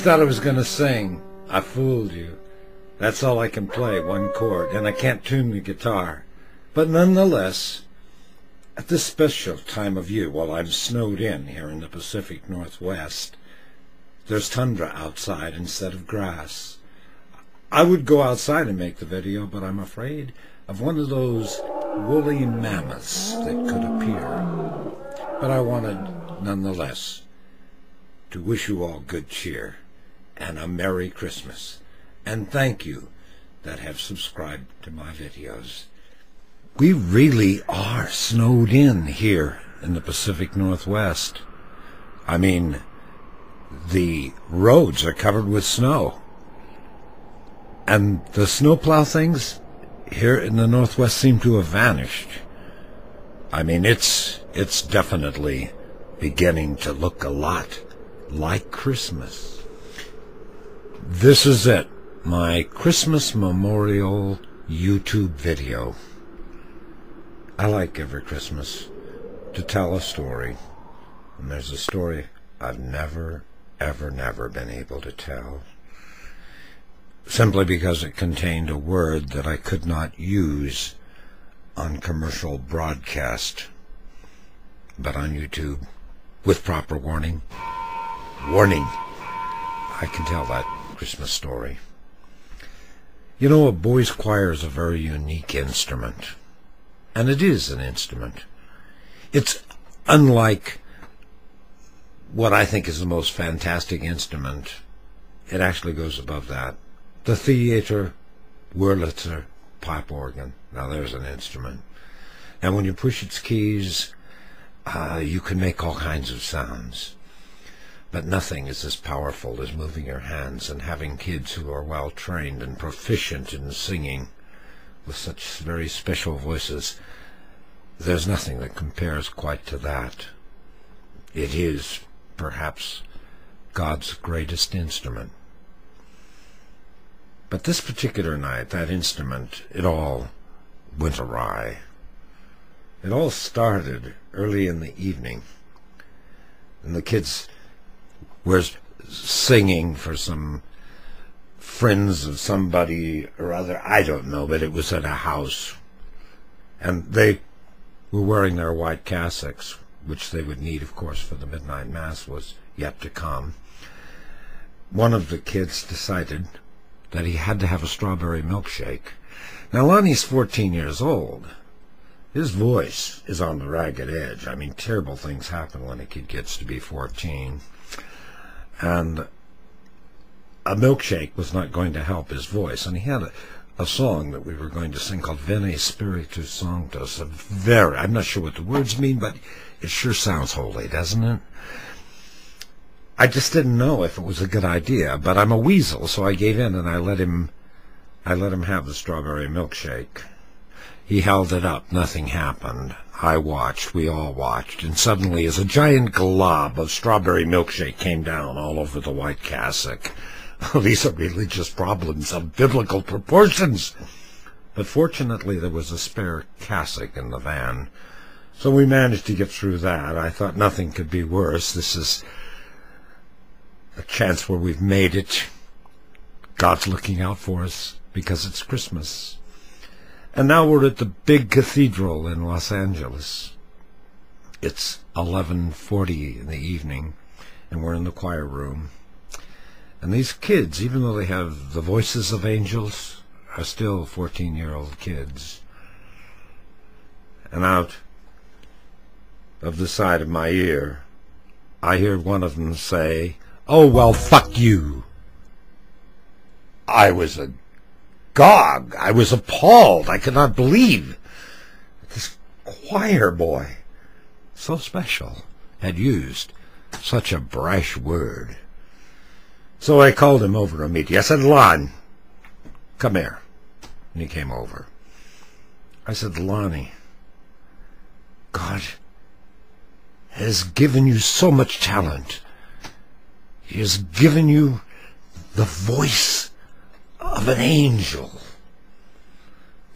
thought I was going to sing. I fooled you. That's all I can play, one chord, and I can't tune the guitar. But nonetheless, at this special time of year, while I'm snowed in here in the Pacific Northwest, there's tundra outside instead of grass. I would go outside and make the video, but I'm afraid of one of those woolly mammoths that could appear. But I wanted, nonetheless, to wish you all good cheer and a Merry Christmas. And thank you that have subscribed to my videos. We really are snowed in here in the Pacific Northwest. I mean, the roads are covered with snow. And the snowplow things here in the Northwest seem to have vanished. I mean, it's definitely beginning to look a lot like Christmas. This is it, my Christmas memorial YouTube video. I like every Christmas to tell a story, and there's a story I've never been able to tell, simply because it contained a word that I could not use on commercial broadcast, but on YouTube, with proper warning, I can tell that Christmas story. You know, a boys' choir is a very unique instrument, and it is an instrument. It's unlike what I think is the most fantastic instrument. It actually goes above that. The theater Wurlitzer pipe organ. Now there's an instrument. And when you push its keys, you can make all kinds of sounds. But nothing is as powerful as moving your hands and having kids who are well trained and proficient in singing with such very special voices. There's nothing that compares quite to that. It is perhaps God's greatest instrument. But this particular night, that instrument, it all went awry. It all started early in the evening, and the kids were singing for some friends of somebody or other. I don't know, but it was at a house. And they were wearing their white cassocks, which they would need, of course, for the midnight mass was yet to come. One of the kids decided that he had to have a strawberry milkshake. Now, Lonnie's 14 years old. His voice is on the ragged edge. I mean, terrible things happen when a kid gets to be 14. And a milkshake was not going to help his voice. And he had a song that we were going to sing called Veni Spiritus Sanctus. I'm not sure what the words mean, but it sure sounds holy, doesn't it? I just didn't know if it was a good idea, but I'm a weasel, so I gave in and I let him have the strawberry milkshake. He held it up. Nothing happened. I watched. We all watched. And suddenly, as a giant glob of strawberry milkshake came down all over the white cassock. These are religious problems of biblical proportions. But fortunately, there was a spare cassock in the van, so we managed to get through that. I thought nothing could be worse. This is a chance where we've made it. God's looking out for us because it's Christmas. And now we're at the big cathedral in Los Angeles. It's 11:40 in the evening, and we're in the choir room. And these kids, even though they have the voices of angels, are still 14-year-old kids. And out of the side of my ear, I hear one of them say, "Oh, well, fuck you." I was agog. I was appalled. I could not believe this choir boy, so special, had used such a brash word. So I called him over immediately. I said, "Lon, come here." And he came over. I said, "Lonnie, God has given you so much talent. He has given you the voice of an angel.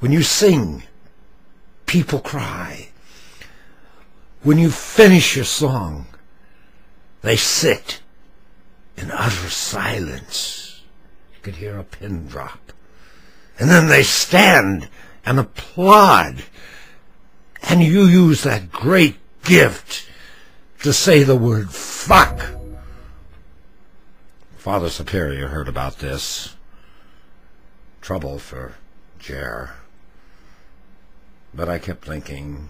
When you sing, people cry. When you finish your song, they sit in utter silence. You could hear a pin drop. And then they stand and applaud. And you use that great gift to say the word fuck. Father Superior heard about this. Trouble for Jer. But I kept thinking,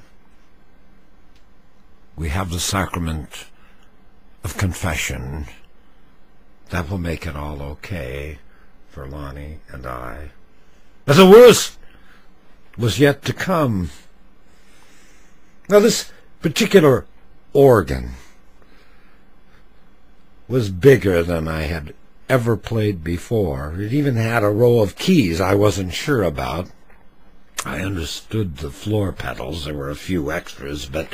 we have the sacrament of confession. That will make it all okay for Lonnie and I. But the worst was yet to come. Now, this particular organ was bigger than I had ever played before. It even had a row of keys I wasn't sure about. I understood the floor pedals. There were a few extras, but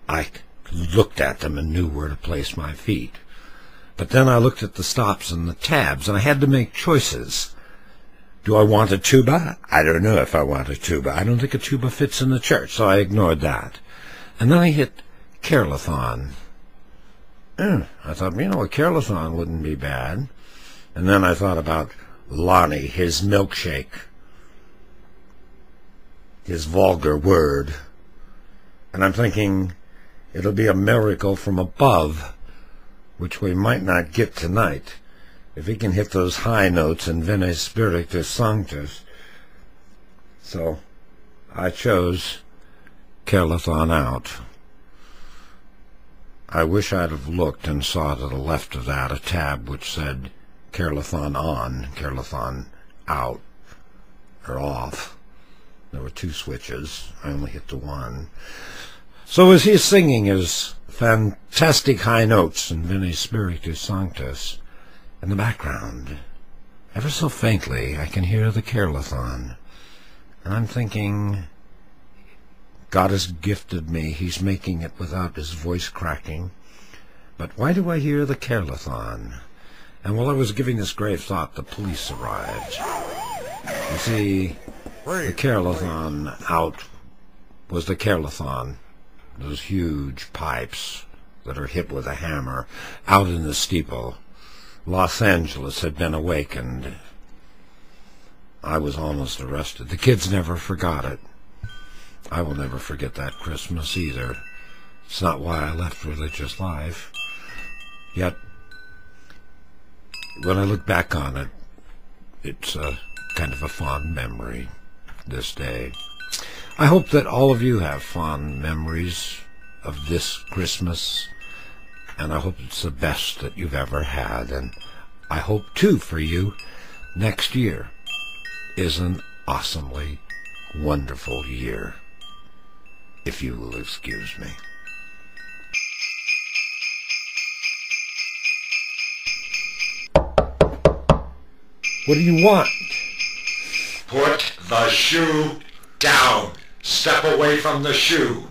I looked at them and knew where to place my feet. But then I looked at the stops and the tabs, and I had to make choices. Do I want a tuba? I don't know if I want a tuba. I don't think a tuba fits in the church, so I ignored that. And then I hit Carolathon. I thought, a Carolathon wouldn't be bad. And then I thought about Lonnie, his milkshake, his vulgar word. And I'm thinking, it'll be a miracle from above, which we might not get tonight, if he can hit those high notes in Veni Spiritus Sanctus. So I chose Carolathon out. I wish I'd have looked and saw to the left of that a tab which said Carolathon on, Carolathon out, or off. There were two switches. I only hit the one. So as he's singing his fantastic high notes in Veni Spiritus Sanctus, in the background, ever so faintly, I can hear the Carolathon. And I'm thinking, God has gifted me. He's making it without his voice cracking. But why do I hear the Carolathon? And while I was giving this grave thought, the police arrived. You see, the Carolathon out was the Carolathon. Those huge pipes that are hit with a hammer out in the steeple. Los Angeles had been awakened. I was almost arrested. The kids never forgot it. I will never forget that Christmas either. It's not why I left religious life. Yet, when I look back on it, it's kind of a fond memory this day. I hope that all of you have fond memories of this Christmas, and I hope it's the best that you've ever had. And I hope, too, for you, next year is an awesomely wonderful year, if you will excuse me. What do you want? Put the shoe down. Step away from the shoe.